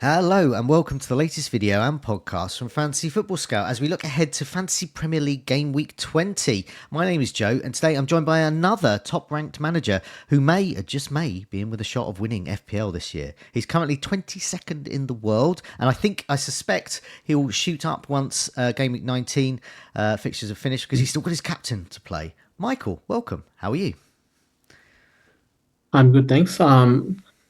Hello and welcome to the latest video and podcast from Fantasy Football Scout as we look ahead to Fantasy Premier League Game Week 20. My name is Joe and today I'm joined by another top-ranked manager who may, just may, be in with a shot of winning FPL this year. He's currently 22nd in the world and I suspect he'll shoot up once Game Week 19 fixtures are finished because he's still got his captain to play. Michael, welcome. How are you? I'm good, thanks.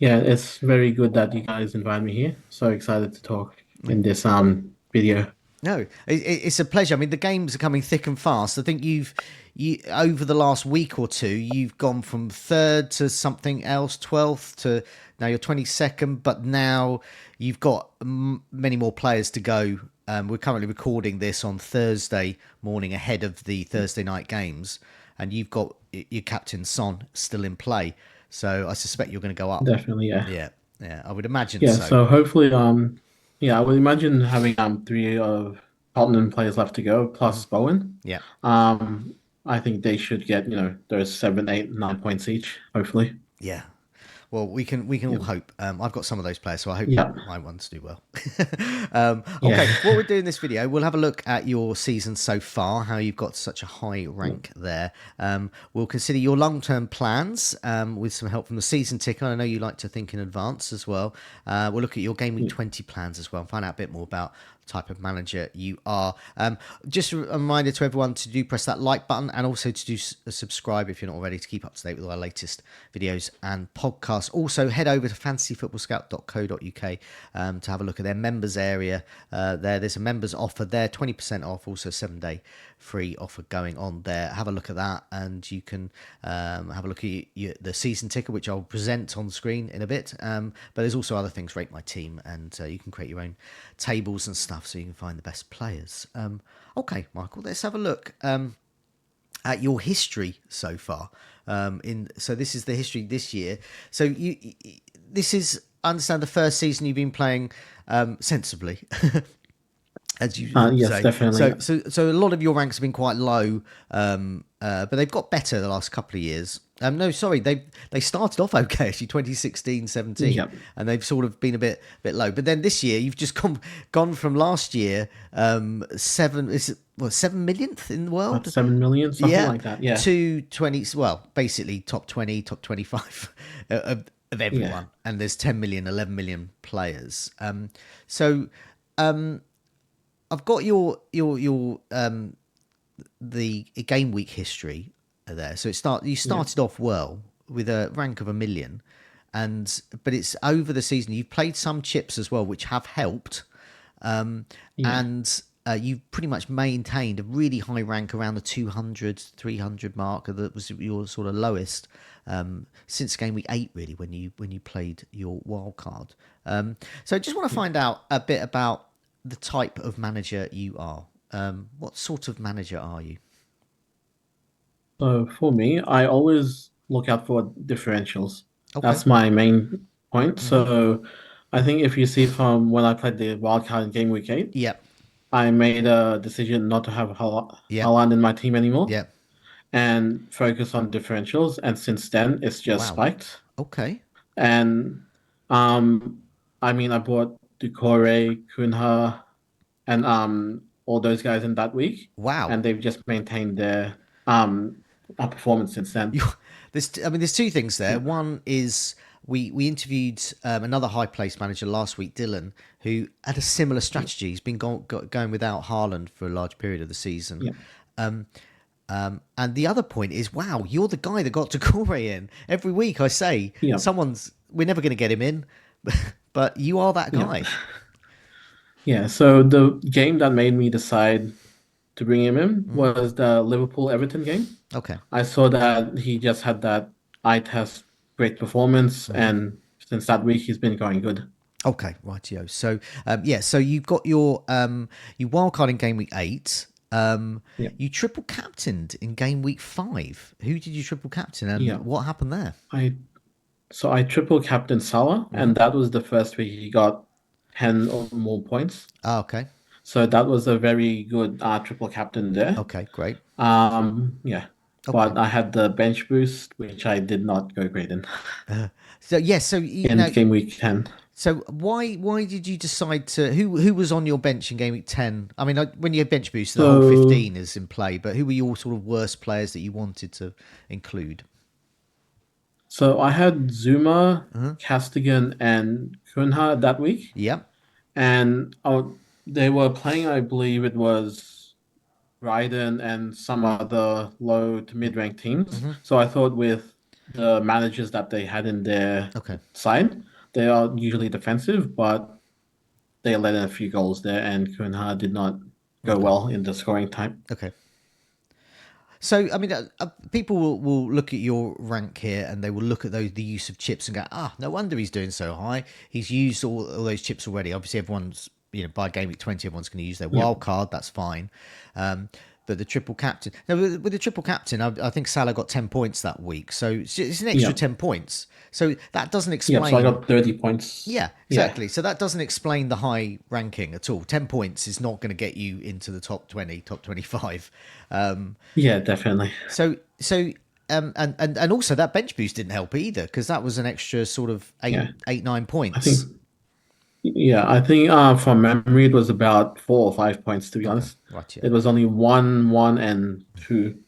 Yeah, it's very good that you guys invited me here. So excited to talk in this video. No, it's a pleasure. I mean, the games are coming thick and fast. I think you over the last week or two, you've gone from third to something else, 12th to now you're 22nd, but now you've got many more players to go. We're currently recording this on Thursday morning ahead of the Thursday night games, and you've got your captain Son still in play. So I suspect you're going to go up. Definitely, yeah. Yeah, I would imagine Yeah, so. so hopefully, yeah, I would imagine having three of Tottenham players left to go plus Bowen. Yeah. I think they should get, those 7, 8, 9 points each, hopefully. Yeah. Well, we can all Yep. hope. I've got some of those players, so I hope Yep. my ones do well. Yeah. Okay, what we're doing in this video, we'll have a look at your season so far, how you've got such a high rank there. We'll consider your long-term plans with some help from the season ticker. I know you like to think in advance as well. We'll look at your Game Week 20 plans as well and find out a bit more about type of manager you are. Just a reminder to everyone to do press that like button and also to do subscribe if you're not already to keep up to date with our latest videos and podcasts. Also head over to fantasyfootballscout.co.uk to have a look at their members area. There's a members offer there, 20% off, also 7-day free offer going on there. Have a look at that and you can have a look at the season ticker, which I'll present on the screen in a bit. But there's also other things, rate my team, and you can create your own tables and stuff so you can find the best players. Okay, Michael, let's have a look at your history so far. So this is the history this year. So this is, I understand, the first season you've been playing sensibly. As you Yes, say, definitely. so a lot of your ranks have been quite low, but they've got better the last couple of years. No, sorry, they started off okay actually, 2016, 17, Yep. and they've sort of been a bit low. But then this year you've just gone from last year 7 millionth in the About world, 7 million, something yeah, like that. Yeah. to 20. Well, basically top 20, top 25 of Yeah. everyone, and there's 10 million, 11 million players. So. I've got your the game week history there. So you Yeah. started off well with a rank of 1 million, but it's over the season. You've played some chips as well, which have helped, Yeah. and you've pretty much maintained a really high rank around the 200, 300 mark. That was your sort of lowest since game week 8, really, when you played your wild card. So I just want to find out a bit about the type of manager you are. What sort of manager are you? So for me, I always look out for differentials. Okay. That's my main point. Mm-hmm. So I think if you see from when I played the wildcard in Game Week 8, Yep. I made a decision not to have Yep. Haaland in my team anymore Yep. and focus on differentials. And since then, it's just Wow. spiked. Okay. And um, I mean, I bought Ducore, Kunha, and all those guys in that week, Wow. and they've just maintained their um performance since then. You, there's two things there. Yeah. One is we interviewed another high place manager last week, Dylan, who had a similar strategy. He's been going without Haaland for a large period of the season. Yeah. And the other point is, wow, you're the guy that got Decore in. Every week I say, Yeah. we're never going to get him in, but you are that Yeah. guy. Yeah. So the game that made me decide to bring him in was the Liverpool Everton game. Okay. I saw that he just had that eye test great performance, and since that week he's been going good. Okay, rightio. So, so you've got you wildcard in game week 8. Yeah. You triple captained in game week 5. Who did you triple captain, and Yeah. what happened there? I triple captain Salah, and that was the first week he got 10 or more points. Oh, okay. So that was a very good triple captain there. Okay, great. Yeah. Okay. But I had the bench boost, which I did not go great in So yes, so in game week 10. So why did you decide to who was on your bench in Game Week 10? I mean, when you had bench boost, the whole So 15 is in play, but who were your sort of worst players that you wanted to include? so I had Zuma, Castigan, and Kunha that week, Yep. and they were playing. I believe it was Raiden and some other low to mid-ranked teams. So I thought with the managers that they had in their Okay. side, they are usually defensive, but they let in a few goals there, and Kunha did not go Okay. well in the scoring time. Okay. So, I mean, people will look at your rank here and they will look at the use of chips and go, no wonder he's doing so high. He's used all those chips already. Obviously, everyone's, by Game Week 20, everyone's going to use their Yep. wild card. That's fine. But the triple captain, now with the triple captain, I think Salah got 10 points that week. So it's an extra Yep. 10 points. So that doesn't Yep. So I explain. got 30 points. Yeah, Yeah. exactly. So that doesn't explain the high ranking at all. 10 points is not going to get you into the top 20, top 25. Yeah, definitely. And also that bench boost didn't help either because that was an extra sort of Yeah. eight, 9 I think points. I think from memory it was about 4 or 5 points to be Okay, honest. right, yeah. It was only one, and two.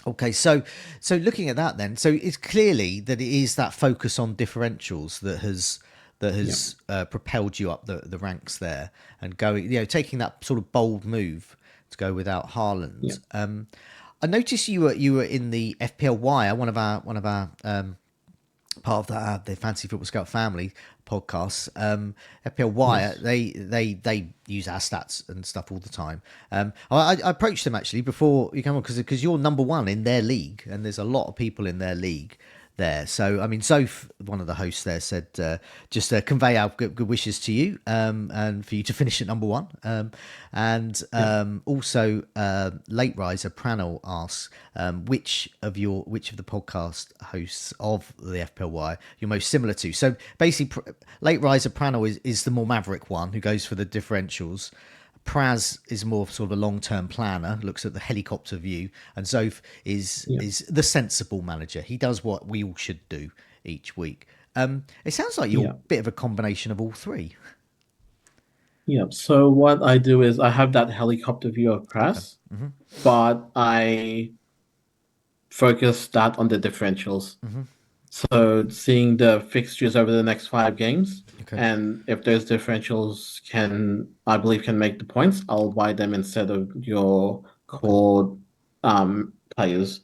Okay, so looking at that then, so it's clearly that it is that focus on differentials that Yep. has propelled you up the ranks there and going, taking that sort of bold move to go without Yep. Haaland. I noticed you were in the FPL Wire, one of our part of that the Fantasy Football Scout family podcasts. FPL Wire, Yes. they use our stats and stuff all the time. I approached them actually before you come on because you're number one in their league, and there's a lot of people in their league there. So I mean, Zoph, one of the hosts there, said just convey our good wishes to you and for you to finish at number one. Yep. Also, late riser Pranel asks which of the podcast hosts of the FPLY you're most similar to. So basically, late riser Pranel is the more maverick one who goes for the differentials. Praz is more sort of a long-term planner, looks at the helicopter view, and Zoph Yep. is the sensible manager. He does what we all should do each week. It sounds like you're a Yep. bit of a combination of all three. Yep. So what I do is I have that helicopter view of Okay. press, but I focus that on the differentials. So seeing the fixtures over the next 5 games, Okay. and if those differentials I believe, can make the points, I'll buy them instead of your Okay. core players.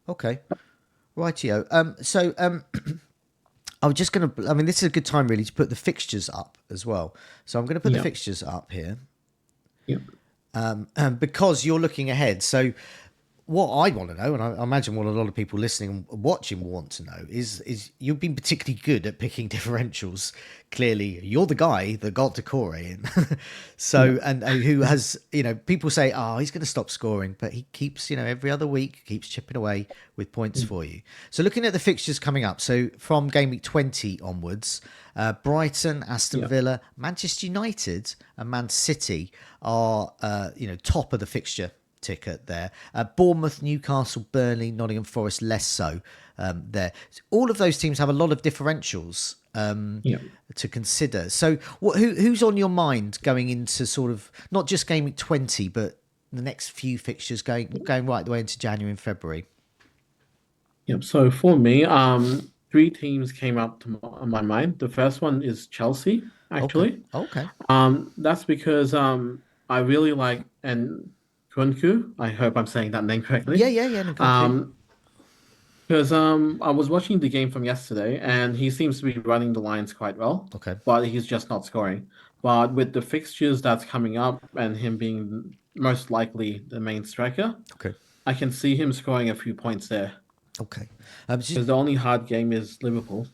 Okay. Rightio. I was just going to. I mean, this is a good time really to put the fixtures up as well. So I'm going to put the Yep. fixtures up here Yep. because you're looking ahead. So what I want to know, and I imagine what a lot of people listening and watching want to know, is you've been particularly good at picking differentials. Clearly, you're the guy that got Decore in. So, Yep. and who has, people say, oh, he's going to stop scoring, but he keeps, every other week keeps chipping away with points for you. So, looking at the fixtures coming up, so from Game Week 20 onwards, Brighton, Aston Yep. Villa, Manchester United, and Man City are, top of the fixture ticket there. Bournemouth, Newcastle, Burnley, Nottingham Forest, less so there. All of those teams have a lot of differentials Yep. to consider. So who's on your mind going into sort of not just Game Week 20, but the next few fixtures going right the way into January and February? Yep. So for me, three teams came up to my mind. The first one is Chelsea, Okay. actually. Okay. That's because I really like and Kunku. I hope I'm saying that name Yeah, correctly. yeah, yeah, Nkunku. Um, because I was watching the game from yesterday, and he seems to be running the lines quite well, Okay. but he's just not scoring. But with the fixtures that's coming up and him being most likely the main striker, Okay. I can see him scoring a few points there. Okay. Because the only hard game is Liverpool.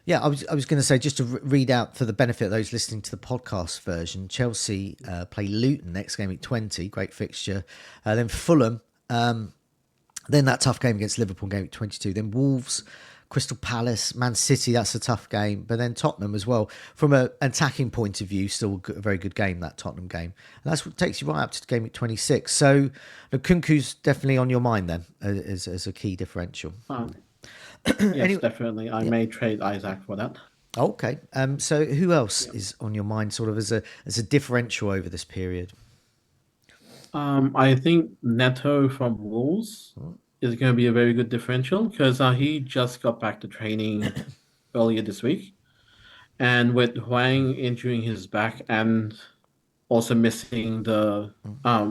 Yeah, I was going to say just to read out for the benefit of those listening to the podcast version. Chelsea play Luton next game week 20, great fixture. Then Fulham, then that tough game against Liverpool game week 22. Then Wolves, Crystal Palace, Man City. That's a tough game. But then Tottenham as well. From an attacking point of view, still a very good game, that Tottenham game. And that's what takes you right up to game week 26. So Kunku's definitely on your mind then as a key differential. Yes, Anyway, definitely. I yeah. may trade Isaac for that. Okay. So who else Yeah. is on your mind, sort of as a differential over this period? I think Neto from Wolves is going to be a very good differential because he just got back to training earlier this week. And with Huang injuring his back and also missing the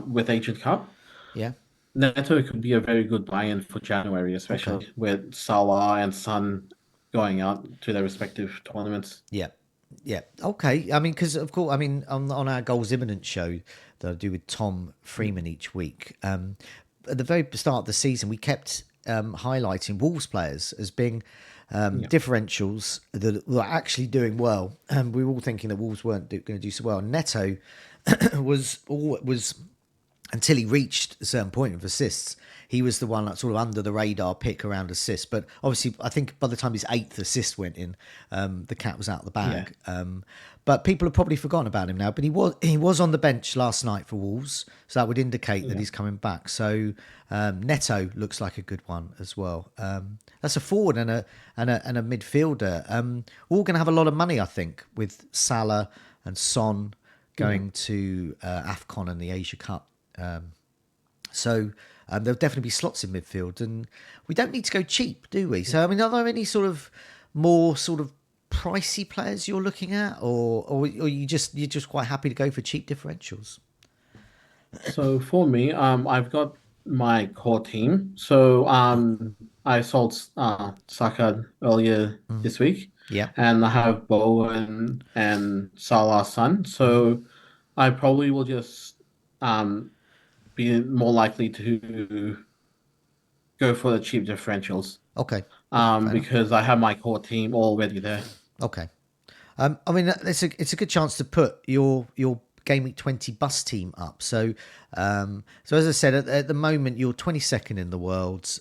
with Agent Cup, Yeah. Neto could be a very good buy-in for January, Okay. especially with Salah and Son going out to their respective tournaments. Yeah. Yeah. Okay. I mean, because of course, I mean, on our goals imminent show that I do with Tom Freeman each week, at the very start of the season, we kept highlighting Wolves players as being Yeah, differentials that were actually doing well. We were all thinking that Wolves weren't going to do so well. Neto was until he reached a certain point of assists. He was the one that sort of under the radar pick around assists. But obviously, I think by the time his eighth assist went in, the cat was out of the yeah, bag. But people have probably forgotten about him now. But he was on the bench last night for Wolves, so that would indicate that yeah. he's coming back. So Neto looks like a good one as well. That's a forward and a midfielder. We're all going to have a lot of money, I think, with Salah and Son Yeah. going to AFCON and the Asia Cup. So there'll definitely be slots in midfield, and we don't need to go cheap, do we? So I mean, are there any sort of more sort of pricey players you're looking at, or you're just quite happy to go for cheap differentials? So for me, I've got my core team. So I sold Saka earlier this week, Yeah. and I have Bowen and Salah Son. So I probably will just um be more likely to go for the cheap differentials. Okay. Yeah. Fair enough. Because I have my core team already there. Okay. I mean, it's a good chance to put your Gameweek 20 bus team up. So as I said, at the moment you're 22nd in the world.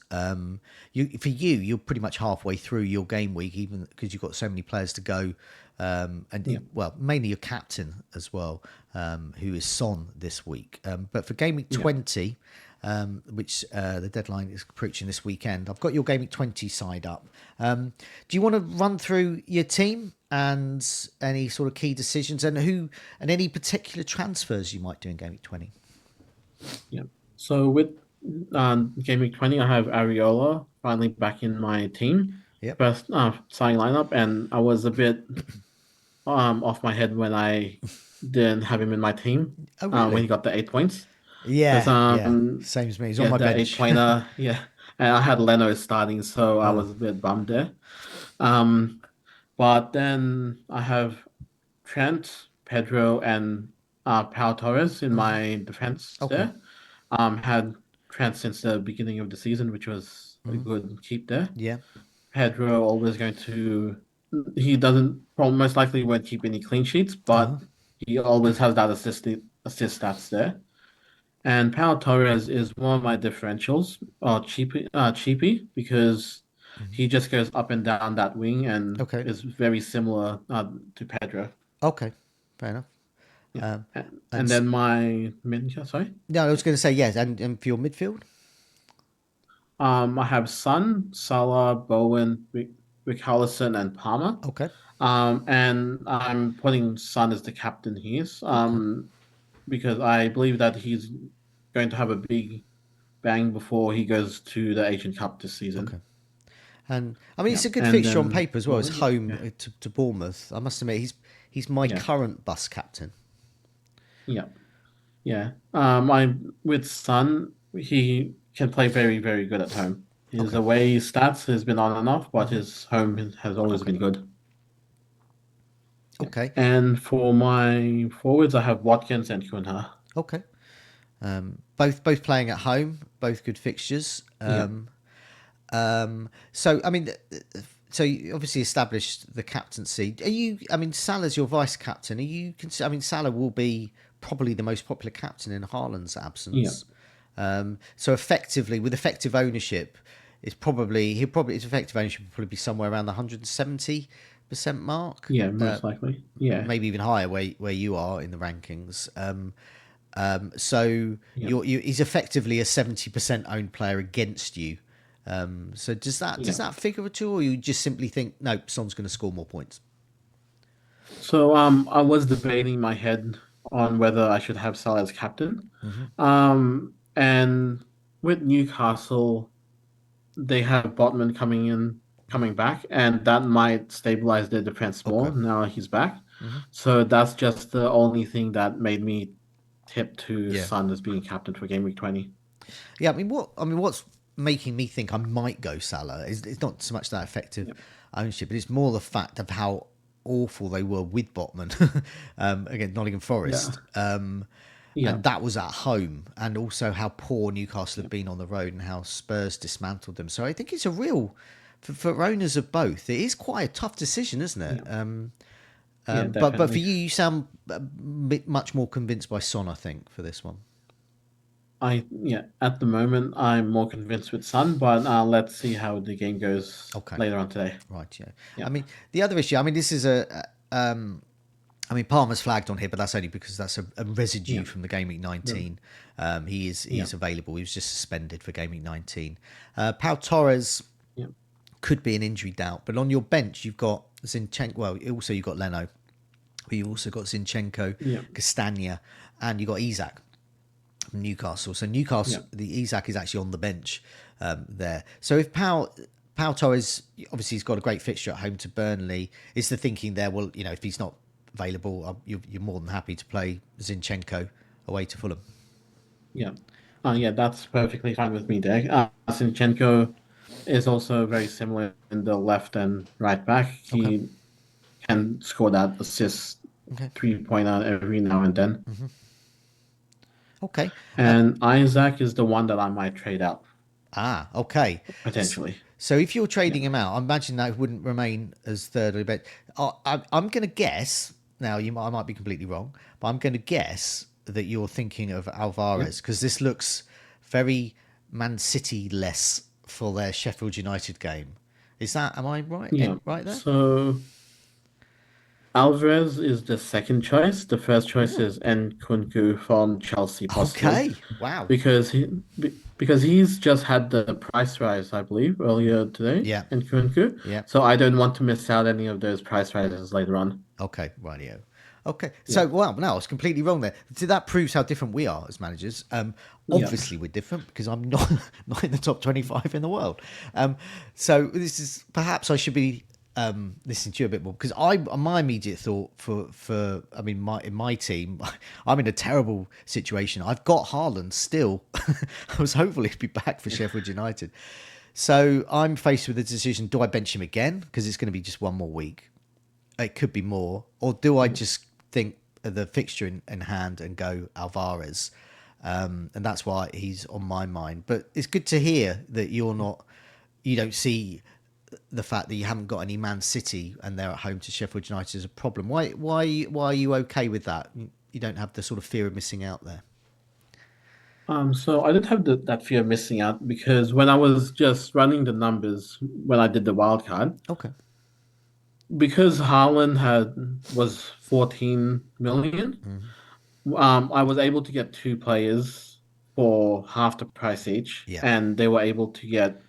You're pretty much halfway through your game week, even because you've got so many players to go. Yeah, Well, mainly your captain as well, who is Son this week. But for Game Week yeah. 20, which the deadline is approaching this weekend, I've got your Game Week 20 side up. Do you want to run through your team and any sort of key decisions and any particular transfers you might do in Game Week 20? Yeah. So with Gameweek 20, I have Ariola finally back in my team. Yep. First starting lineup, and I was a bit off my head when I didn't have him in my team Oh, when really? he got the 8 points. Because Yeah, yeah. Same as me. He's on yeah, my the eight bench. pointer, yeah. And I had Leno starting, so I Oh, was a bit bummed there. Um but then I have Trent, Pedro, and Pau Torres in my defense okay. there. Had Trent since the beginning of the season, which was a good keep there. Yeah. Pedro always going to, he doesn't, probably most likely won't keep any clean sheets, Uh-huh. but he always has that assist stats there. And Pau Torres is one of my differentials, cheapy, because he just goes up and down that wing and Okay. is very similar to Pedro. Okay. Fair enough. Yeah. Um, and And then my mid, yeah, sorry. no, I was going to say yes. And for your midfield? I have Son, Salah, Bowen, Richarlison, and Palmer. Okay. And I'm putting Son as the captain here, Okay. because I believe that he's going to have a big bang before he goes to the Asian Cup this Okay. season. And I mean, Yeah, it's a good and fixture on then paper as well. It's forward, yeah, home yeah, to Bournemouth. I must admit, he's my yeah, current bus captain. yeah, yeah. I with Son, he can play very, very good at home. His Okay. away stats has been on and off, but his home has always Okay. been good. Yeah. Okay. And for my forwards, I have Watkins and Cunha. Okay. Both playing at home, both good fixtures. Yeah, So I mean, so you obviously established the captaincy. Are you? I mean, Salah's your vice captain. Are you? I mean, Salah will be probably the most popular captain in Haaland's yeah, absence. So effectively, with effective ownership, his effective ownership will probably be somewhere around the 170% mark. yeah, most likely. Yeah, Maybe even higher where you are in the rankings. So yeah, he's effectively a 70% owned player against you. So does yeah. that figure at all, or you just simply think no, Son's going to score more points? I was debating my head on whether I should have Salah as captain. Hmm. And with Newcastle, they have Botman coming back, and that might stabilize their defense Okay. more now he's back. Hmm. So that's just the only thing that made me tip to Yeah. Son as being captain for Game Week 20. Yeah, what's making me think I might go Salah is it's not so much that effective Yep. ownership, but it's more the fact of how awful they were with Botman against Nottingham Yeah. Forest. Yeah. And that was at home, and also how poor Newcastle have Yep. been on the road and how Spurs dismantled them. So I think it's a real, for owners of both, it is quite a tough decision, isn't it? Yeah. Yeah, But for definitely. you, you sound much more convinced by Son, I think, for this one. At the moment I'm more convinced with Son, but let's see how the game goes Okay. later on today. Right, yeah. I Yeah. mean, the other issue, this is I mean, Palmer's flagged on here, but that's only because that's a residue Yeah. from the Game Week The- 19. He Yeah. is available. He was just suspended for Game Week 19. Pau Torres Yeah. could be an injury doubt, but on your bench you've got Zinchenko. Well, also you've got Leno, but you've also got Zinchenko, Yeah. Castagna, and you've got Isak from Newcastle. So Newcastle, Yeah. the Isak is actually on the bench there. So if Pau Torres, obviously he's got a great fixture at home to Burnley. Is the thinking there? Well, if he's not available, you're more than happy to play Zinchenko away to Fulham. Yeah. Yeah, that's perfectly fine with me there. Zinchenko is also very similar in the left and right back. Okay. He can score that assist Okay. 3-pointer every now and then. Okay. And Isaac is the one that I might trade out Okay. S- potentially. So if you're Yeah. trading him out, I imagine that wouldn't remain as third. But I'm going to guess now. I might be completely wrong, but I'm going to guess that you're thinking of Yeah. Alvarez because this looks very Man City less for their Sheffield United game. Is that? Am I right? Yeah. Right there? So Alvarez is the second choice. The first choice is Nkunku from Chelsea, possibly, Okay. Wow. because because he's just had the price rise, I believe, earlier today, Yeah. Nkunku. Yeah. So I don't want to miss out any of those price rises later on. Okay, rightio. Okay, Yeah. so wow, no, I was completely wrong there. So that proves how different we are as managers. Yeah. Obviously, we're different because I'm not not in the top 25 in the world. So this is perhaps I should be listening to you a bit more because my immediate thought for I mean in my team, I'm in a terrible situation. I've got Haaland still. I was hopefully to be back for Sheffield United. So I'm faced with the decision: do I bench him again because it's going to be just one more week? It could be more, or do I Yeah. just think of the fixture in hand and go Alvarez? And that's why he's on my mind. But it's good to hear that you don't see the fact that you haven't got any Man City and they're at home to Sheffield United as a problem. Why are you okay with that? You don't have the sort of fear of missing out there. So I didn't have that fear of missing out because when I was just running the numbers when I did the wild card, Okay. because Haaland had was 14 million. I was able to get two players for half the price each, Yeah. and they were able to get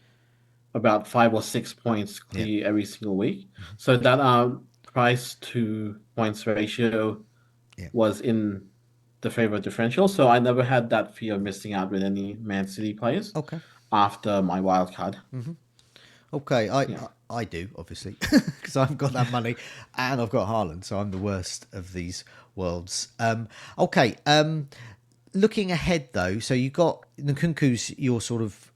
about 5 or 6 points Yeah. clear every single week. So that price to points ratio Yeah. was in the favor of differential. So I never had that fear of missing out with any Man City players Okay. after my wild card. Okay, Yeah. I do obviously because I've got that money and I've got Haaland, so I'm the worst of these worlds. Okay, looking ahead though, so you got Nkunku's your sort of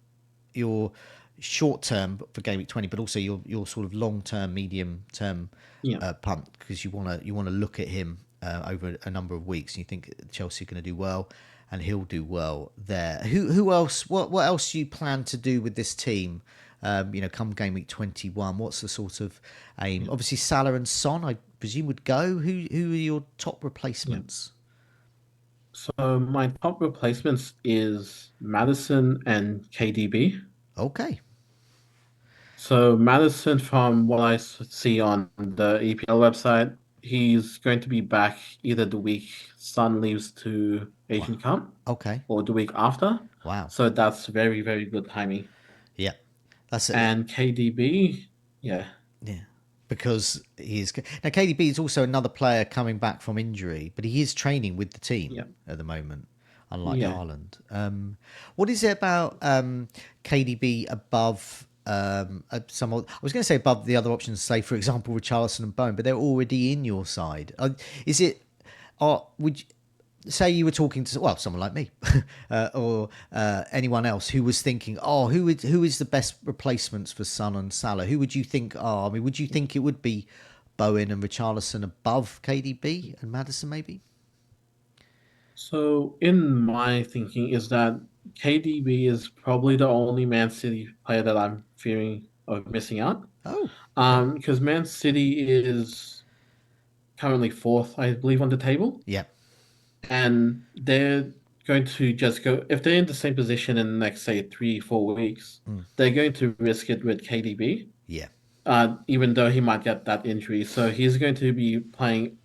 your short term for Game Week 20, but also your sort of long term, medium term Yeah. punt because you want to look at him over a number of weeks and you think Chelsea are going to do well and he'll do well there. Who else? What else do you plan to do with this team? Come Game Week 21, what's the sort of aim? Yeah. Obviously, Salah and Son, I presume, would go. Who are your top Yeah. replacements? So my top replacements is Madison and KDB. Okay, So Madison, from what I see on the EPL website, he's going to be back either the week Sun leaves to wow, Asian Cup okay, or the week after. wow, So that's very, very good timing. yeah, that's it. And KDB, yeah, Yeah. because now KDB is also another player coming back from injury, but he is training with the team Yeah, at the moment, unlike yeah. Haaland. What is it about KDB above some? I was going to say above the other options, say for example Richarlison and Bowen, but they're already in your side. Is it? Would say you were talking to someone like me or anyone else who was thinking, oh, who is the best replacements for Son and Salah? Who would you think are? I mean, would you think it would be Bowen and Richarlison above KDB and Madison maybe? So in my thinking is that KDB is probably the only Man City player that I'm fearing of missing out. Oh, okay. Because Man City is currently fourth, I believe, on the table, Yeah. and they're going to just go if they're in the same position in the next, say, 3, 4 weeks, they're going to risk it with KDB, Yeah. even though he might get that injury. So he's going to be playing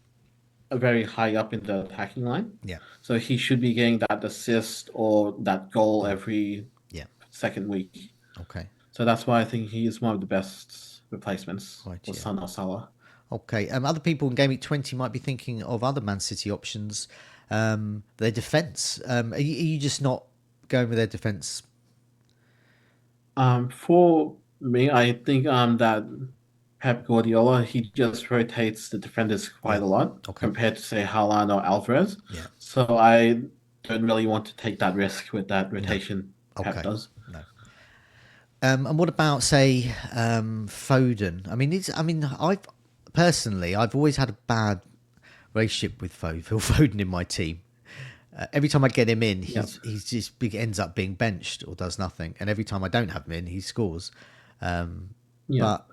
very high up in the attacking line. Yeah. So he should be getting that assist or that goal every Yeah. second week. Okay. So that's why I think he is one of the best replacements Right. for Yeah. Son or Salah. Okay. Other people in Gameweek 20 might be thinking of other Man City options. Their defense. Are you just not going with their defense? For me, I think that Pep Guardiola, he just rotates the defenders Yeah. quite a lot Okay. compared to, say, Haaland or Alvarez. Yeah. So I don't really want to take that risk with that No. rotation Pep Okay. does. No. And what about say Foden? I mean, I've always had a bad relationship with Phil Foden in my team. Every time I get him in, Yeah. he's just ends up being benched or does nothing. And every time I don't have him in, he scores. Yeah. But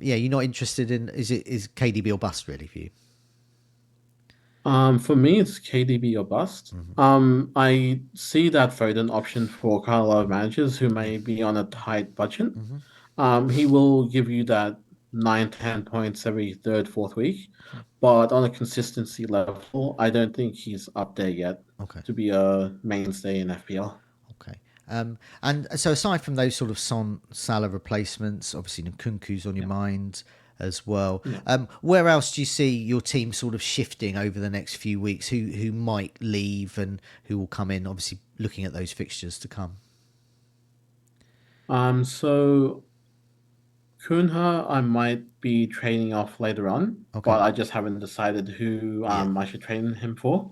yeah, you're not interested in is KDB or bust really for you? For me, it's KDB or bust. I see that Foden option for quite a lot of managers who Yeah. may be on a tight budget. He will give you that 9, 10 points every third, fourth week, but on a consistency level, I don't think he's up there yet Okay. to be a mainstay in FPL. Okay. And so aside from those sort of Son Salah replacements, obviously Nkunku's on your Yeah, mind as well. yeah. Where else do you see your team sort of shifting over the next few weeks? Who might leave and who will come in? Obviously, looking at those fixtures to come. So Kunha, I might be training off later on, Okay. but I just haven't decided who Yeah. I should train him for.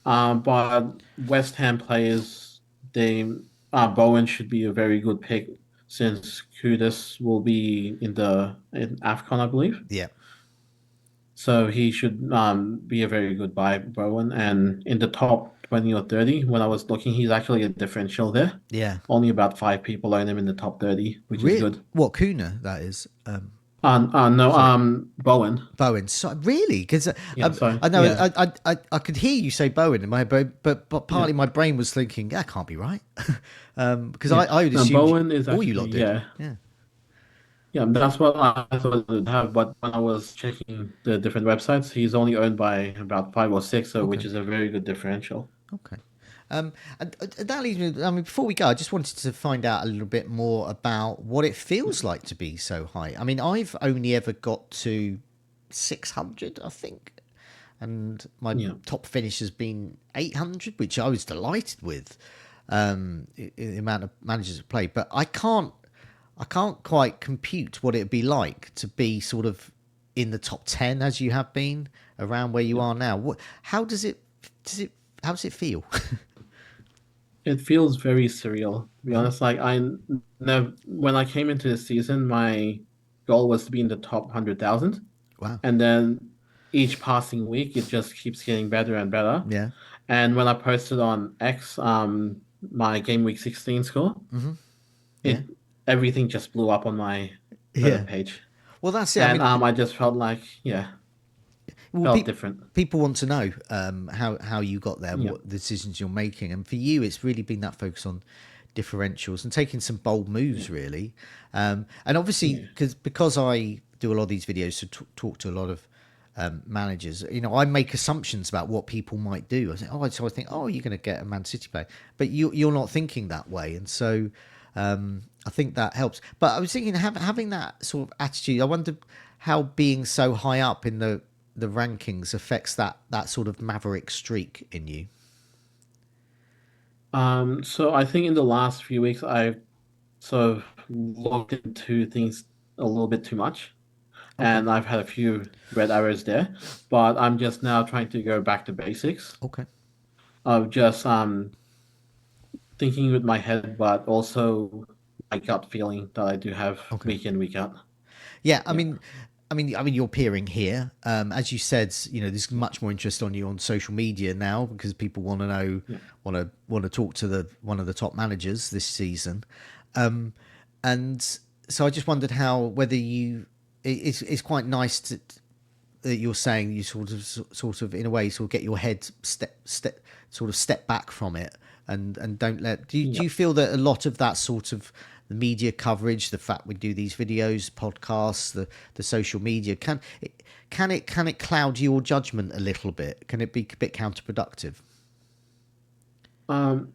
But West Ham players, they Bowen should be a very good pick since Kudus will be in AFCON, I believe. Yeah. So he should be a very good buy, Bowen. And in the top 20 or 30, when I was looking, he's actually a differential there. Yeah. Only about 5 people own him in the top 30, which is good. What Kuna that is? No, Sorry. Bowen. Bowen. So, really? Because Yeah, sorry. I know Yeah, I could hear you say Bowen in my brain, but yeah, partly my brain was thinking that can't be right. Because yeah. I would No, assume Bowen is all you actually, lot did. yeah. Yeah. Yeah, that's what I thought it would have. But when I was checking the different websites, he's only owned by about 5 or 6, so Okay. which is a very good differential. Okay. And that leads me. I mean, before we go, I just wanted to find out a little bit more about what it feels like to be so high. I mean, I've only ever got to 600, I think, and my Yeah. top finish has been 800, which I was delighted with. The amount of managers that played, but I can't quite compute what it'd be like to be sort of in the top 10 as you have been around where you Yeah. are now. How does it feel? It feels very surreal, to be honest. Like I never, when I came into the season, my goal was to be in the top 100,000, Wow. and then each passing week, it just keeps getting better and better. Yeah. And when I posted on X, my game week 16 score, Yeah. it everything just blew up on my Twitter Yeah. page, Well, that's it. I and mean, I just felt like, yeah, well, felt different. people want to know how you got there and Yeah, what decisions you're making. And for you, it's really been that focus on differentials and taking some bold moves, yeah, really. And obviously, yeah, because I do a lot of these videos to talk to a lot of managers, I make assumptions about what people might do. So I think, oh, you're going to get a Man City player, but you're not thinking that way, and so I think that helps. But I was thinking, having that sort of attitude, I wonder how being so high up in the rankings affects that sort of maverick streak in you. So I think in the last few weeks I've sort of looked into things a little bit too much, Okay. and I've had a few red arrows there. But I'm just now trying to go back to basics Okay. of just thinking with my head, but also my gut feeling that I do have Okay. week in, week out. Yeah, Yeah. I mean, you're peering here. As you said, you know, there's much more interest on you on social media now because people want to know, Yeah. want to talk to the one of the top managers this season, and so I just wondered how whether you, it's quite nice to that you're saying you sort of in a way sort of get your head step back from it and don't let do Yeah. you feel that a lot of that sort of the media coverage, the fact we do these videos, podcasts, the social media, can it cloud your judgment a little bit? Can it be a bit counterproductive? Um,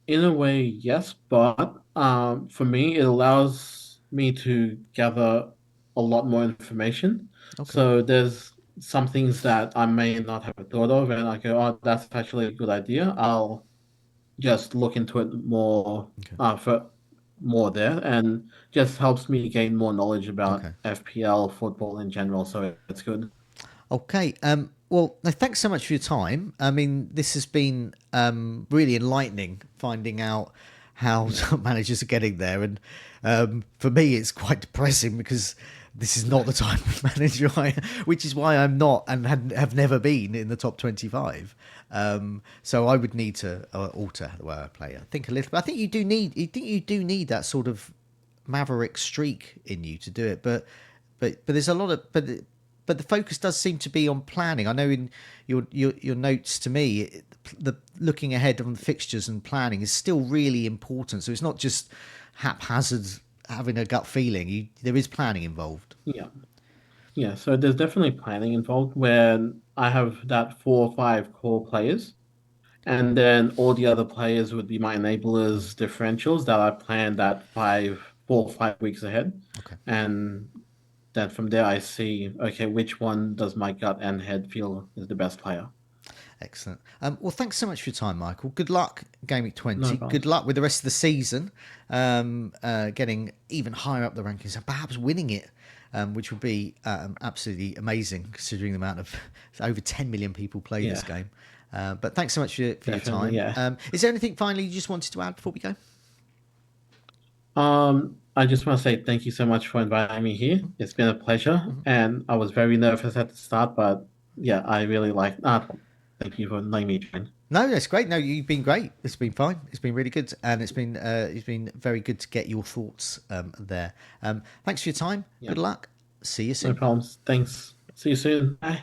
in a way, yes, but for me, it allows me to gather a lot more information. Okay. So there's some things that I may not have thought of, and I go, "Oh, that's actually a good idea." I'll just look into it more Okay. for more there, and just helps me gain more knowledge about Okay. FPL football in general. So it's good. Okay. Well, no, thanks so much for your time. I mean, this has been really enlightening finding out how Yeah. top managers are getting there. And for me, it's quite depressing because this is not the type of manager which is why I'm not and have never been in the top 25. So I would need to alter the way I play. I think a little bit. I think you do need that sort of maverick streak in you to do it. But there's a lot of but the focus does seem to be on planning. I know in your notes to me, the looking ahead on the fixtures and planning is still really important. So it's not just haphazard having a gut feeling. There is planning involved. Yeah. Yeah. So there's definitely planning involved where I have that 4 or 5 core players. And then all the other players would be my enablers, differentials that I planned that 4 or 5 weeks ahead. Okay. And then from there, I see, okay, which one does my gut and head feel is the best player? Excellent. Well, thanks so much for your time, Michael. Good luck, Gameweek No 20. Good problems. luck with the rest of the season, getting even higher up the rankings and perhaps winning it, which would be absolutely amazing considering the amount of over 10 million people play this Yeah, game. But thanks so much for your definitely. time. Yeah. Is there anything finally you just wanted to add before we go? I just want to say thank you so much for inviting me here. It's been a pleasure, and I was very nervous at the start, but yeah, I really like that. Thank you for letting me join. No, that's great. No, you've been great. It's been fine. It's been really good, and it's been very good to get your thoughts there. Thanks for your time. Yeah, Good luck. See you no soon. problems. Thanks. See you soon. Bye.